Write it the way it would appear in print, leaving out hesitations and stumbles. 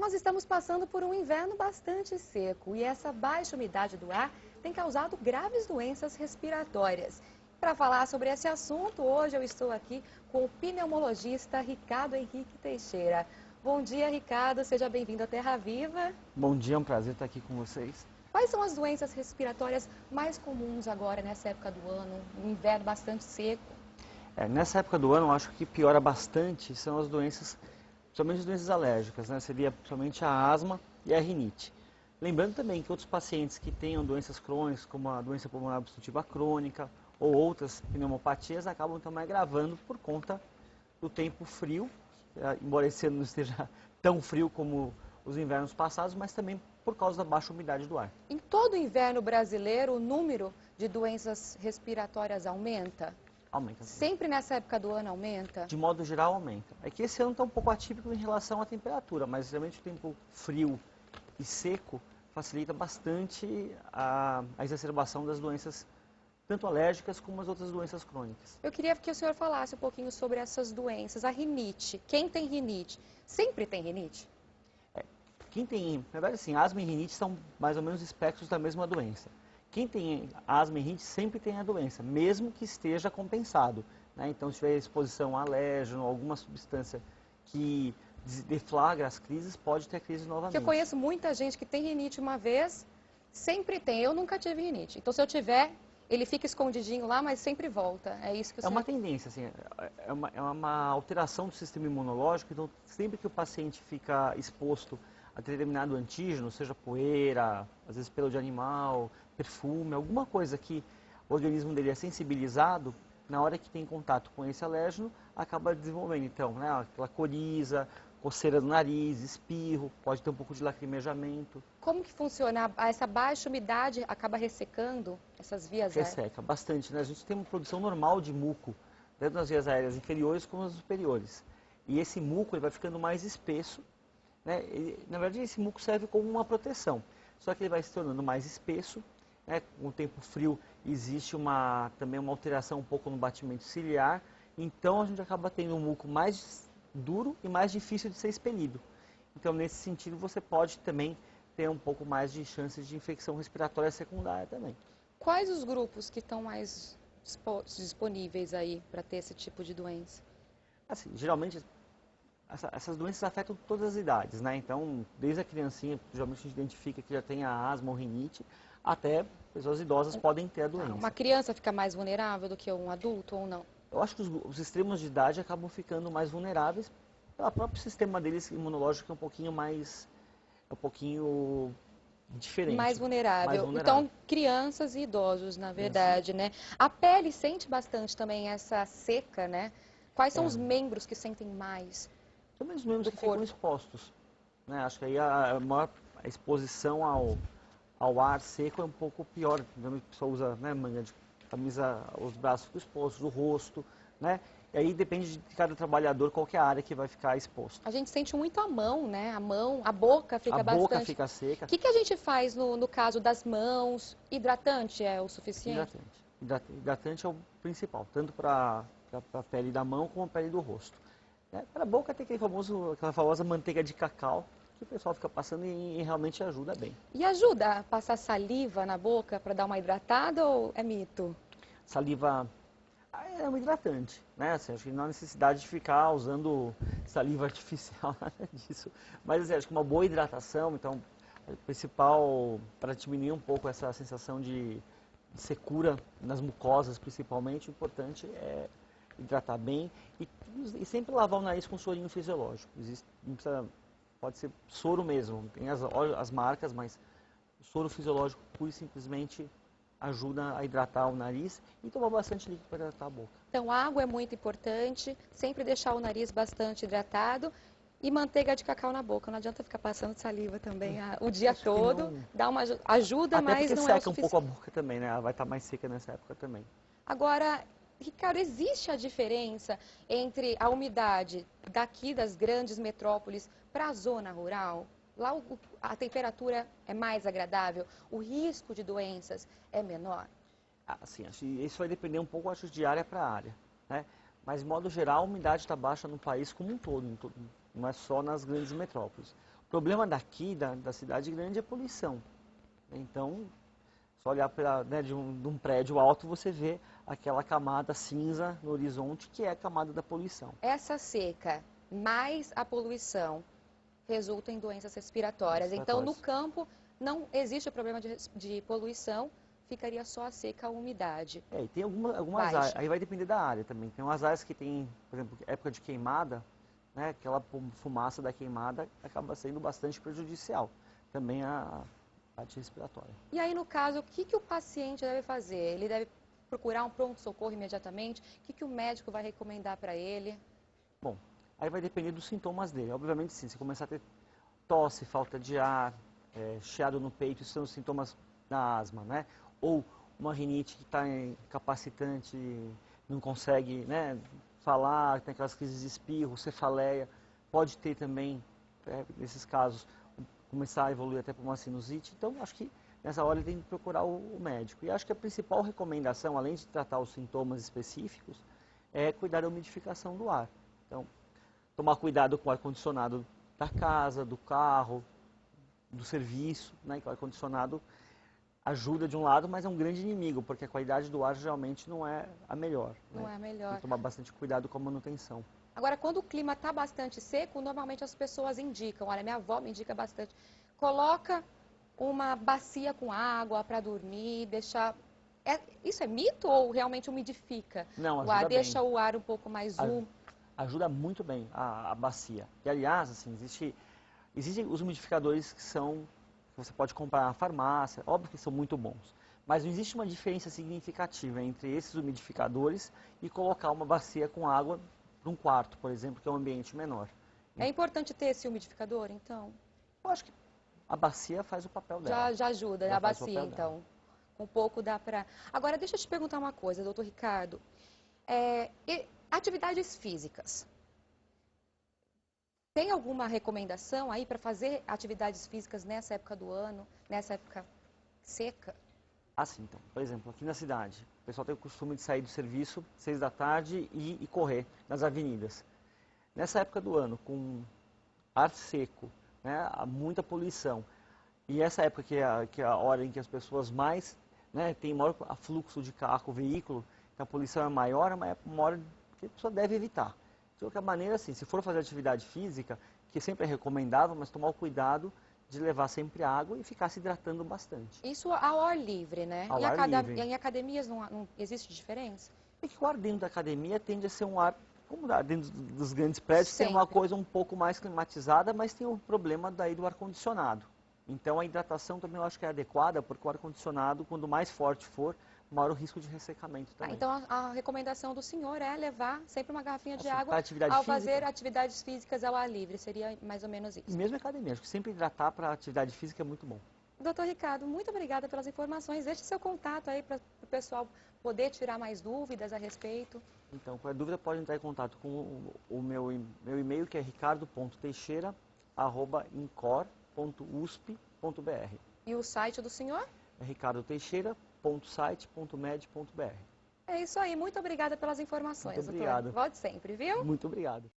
Nós estamos passando por um inverno bastante seco e essa baixa umidade do ar tem causado graves doenças respiratórias. Para falar sobre esse assunto, hoje eu estou aqui com o pneumologista Ricardo Henrique Teixeira. Bom dia, Ricardo. Seja bem-vindo à Terra Viva. Bom dia, é um prazer estar aqui com vocês. Quais são as doenças respiratórias mais comuns agora, nessa época do ano, um inverno bastante seco? Nessa época do ano, eu acho que piora bastante são as doenças, principalmente as doenças alérgicas, né? Seria principalmente a asma e a rinite. Lembrando também que outros pacientes que tenham doenças crônicas, como a doença pulmonar obstrutiva crônica ou outras pneumopatias, acabam também agravando por conta do tempo frio, embora esse ano não esteja tão frio como os invernos passados, mas também por causa da baixa umidade do ar. Em todo o inverno brasileiro, o número de doenças respiratórias aumenta? Aumenta. Sempre nessa época do ano aumenta? De modo geral, aumenta. É que esse ano está um pouco atípico em relação à temperatura, mas realmente o tempo frio e seco facilita bastante a exacerbação das doenças, tanto alérgicas como as outras doenças crônicas. Eu queria que o senhor falasse um pouquinho sobre essas doenças. A rinite. Quem tem rinite? Sempre tem rinite? Quem tem, na verdade, assim, asma e rinite são mais ou menos espectros da mesma doença. Quem tem asma e rinite sempre tem a doença, mesmo que esteja compensado, né? Então, se tiver exposição a alérgeno, alguma substância que deflagra as crises, pode ter crise novamente. Porque eu conheço muita gente que tem rinite uma vez, sempre tem. Eu nunca tive rinite. Então, se eu tiver, ele fica escondidinho lá, mas sempre volta. É isso que o senhor... É uma tendência, assim, é uma alteração do sistema imunológico. Então, sempre que o paciente fica exposto a determinado antígeno, seja poeira, às vezes pelo de animal, perfume, alguma coisa que o organismo dele é sensibilizado, na hora que tem contato com esse alérgeno, acaba desenvolvendo, então, né, aquela coriza, coceira do nariz, espirro, pode ter um pouco de lacrimejamento. Como que funciona? Essa baixa umidade acaba ressecando essas vias aéreas? Resseca bastante, né? A gente tem uma produção normal de muco, tanto nas vias aéreas inferiores como nas superiores. E esse muco ele vai ficando mais espesso, né? Na verdade, esse muco serve como uma proteção, só que ele vai se tornando mais espesso, né? Com o tempo frio existe também uma alteração um pouco no batimento ciliar, então a gente acaba tendo um muco mais duro e mais difícil de ser expelido. Então, nesse sentido, você pode também ter um pouco mais de chances de infecção respiratória secundária também. Quais os grupos que estão mais disponíveis aí para ter esse tipo de doença? Assim, geralmente essas doenças afetam todas as idades, né? Então, desde a criancinha, geralmente a gente identifica que já tem a asma ou rinite, até pessoas idosas podem ter a doença. Uma criança fica mais vulnerável do que um adulto ou não? Eu acho que os extremos de idade acabam ficando mais vulneráveis pelo próprio sistema deles imunológico, que é um pouquinho diferente. Mais vulnerável. Então, crianças e idosos, na verdade, né? A pele sente bastante também essa seca, né? Quais são os membros que sentem mais? Também os membros que ficam expostos, né? Acho que aí a exposição ao ar seco é um pouco pior. A pessoa usa, né, manga de camisa, os braços ficam expostos, o rosto, né? E aí depende de cada trabalhador qual que é a área que vai ficar exposto. A gente sente muito a mão, né? A mão, a boca fica bastante. A boca fica seca. O que a gente faz no caso das mãos? Hidratante é o suficiente? Hidratante é o principal, tanto para a pele da mão como a pele do rosto. Para a boca tem aquela famosa manteiga de cacau, que o pessoal fica passando e realmente ajuda bem. E ajuda a passar saliva na boca para dar uma hidratada ou é mito? Saliva é um hidratante, né? Assim, acho que não há necessidade de ficar usando saliva artificial, nada disso. Mas assim, acho que uma boa hidratação, então, o principal para diminuir um pouco essa sensação de secura nas mucosas, principalmente, o importante é hidratar bem e sempre lavar o nariz com sorinho fisiológico. Pode ser soro mesmo, tem as marcas, mas o soro fisiológico pura e simplesmente ajuda a hidratar o nariz e tomar bastante líquido para hidratar a boca. Então, água é muito importante, sempre deixar o nariz bastante hidratado e manteiga de cacau na boca. Não adianta ficar passando saliva também o dia todo, dá uma ajuda, mas não é o suficiente. Até porque seca um pouco a boca também, né? Ela vai estar mais seca nessa época também. Agora, Ricardo, existe a diferença entre a umidade daqui das grandes metrópoles para a zona rural? Lá a temperatura é mais agradável, o risco de doenças é menor? Sim, isso vai depender um pouco, acho, de área para área, né? Mas, de modo geral, a umidade está baixa no país como um todo, não é só nas grandes metrópoles. problema daqui, da cidade grande, é poluição. Então, só olhar de um prédio alto, você vê aquela camada cinza no horizonte, que é a camada da poluição. Essa seca mais a poluição resulta em doenças respiratórias. Então, no campo, não existe o problema de poluição, ficaria só a seca, a umidade. E tem algumas áreas, aí vai depender da área também. Tem umas áreas que tem, por exemplo, época de queimada, né, aquela fumaça da queimada acaba sendo bastante prejudicial. Também a parte respiratória. E aí, no caso, o que o paciente deve fazer? Ele deve procurar um pronto-socorro imediatamente? O que o médico vai recomendar para ele? Bom, aí vai depender dos sintomas dele. Obviamente, sim, se começar a ter tosse, falta de ar, chiado no peito, isso são os sintomas da asma, né? Ou uma rinite que está incapacitante, não consegue, né, falar, tem aquelas crises de espirro, cefaleia. Pode ter também, nesses casos, começar a evoluir até para uma sinusite. Então, acho que nessa hora ele tem que procurar o médico. E acho que a principal recomendação, além de tratar os sintomas específicos, é cuidar da umidificação do ar. Então, tomar cuidado com o ar-condicionado da casa, do carro, do serviço, né? Que o ar-condicionado ajuda de um lado, mas é um grande inimigo, porque a qualidade do ar geralmente não é a melhor. Não é a melhor. Tem que tomar bastante cuidado com a manutenção. Agora, quando o clima está bastante seco, normalmente as pessoas indicam, olha, minha avó me indica bastante, coloca uma bacia com água para dormir, deixar... Isso é mito ou realmente umidifica? Não, ajuda o ar, deixa o ar um pouco mais úmido. Ajuda muito bem a bacia. E, aliás, assim, existem os umidificadores que você pode comprar na farmácia, óbvio que são muito bons. Mas não existe uma diferença significativa entre esses umidificadores e colocar uma bacia com água para um quarto, por exemplo, que é um ambiente menor. É importante ter esse umidificador, então? Eu acho que a bacia faz o papel dela. Já ajuda, a bacia, então. Com pouco dá para... Agora, deixa eu te perguntar uma coisa, doutor Ricardo. Atividades físicas. Tem alguma recomendação aí para fazer atividades físicas nessa época do ano, nessa época seca? Assim, então, por exemplo, aqui na cidade, o pessoal tem o costume de sair do serviço 6 da tarde e correr nas avenidas. Nessa época do ano, com ar seco, né, muita poluição, e essa época que é a hora em que as pessoas mais, né, tem maior afluxo de carro, veículo, então a poluição é maior, é uma hora que a pessoa deve evitar. De qualquer maneira, assim, se for fazer atividade física, que sempre é recomendável, mas tomar o cuidado de levar sempre água e ficar se hidratando bastante. Isso ao ar livre, né? Em academias não existe diferença? É que o ar dentro da academia tende a ser um ar, como dentro dos grandes prédios, sempre. Tem uma coisa um pouco mais climatizada, mas tem o problema daí do ar-condicionado. Então a hidratação também eu acho que é adequada, porque o ar-condicionado, quando mais forte for, maior o risco de ressecamento também. Então a recomendação do senhor é levar sempre uma garrafinha de água ao fazer atividades físicas ao ar livre, seria mais ou menos isso. E mesmo academia, acho que sempre hidratar para atividade física é muito bom. Doutor Ricardo, muito obrigada pelas informações. Deixe seu contato aí para o pessoal poder tirar mais dúvidas a respeito. Então, qualquer dúvida pode entrar em contato com o meu e-mail, que é ricardo.teixeira@incor.usp.br. E o site do senhor? É ricardoteixeira.site.med.br. É isso aí. Muito obrigada pelas informações, Muito obrigado. doutor. Volte sempre, viu? Muito obrigado.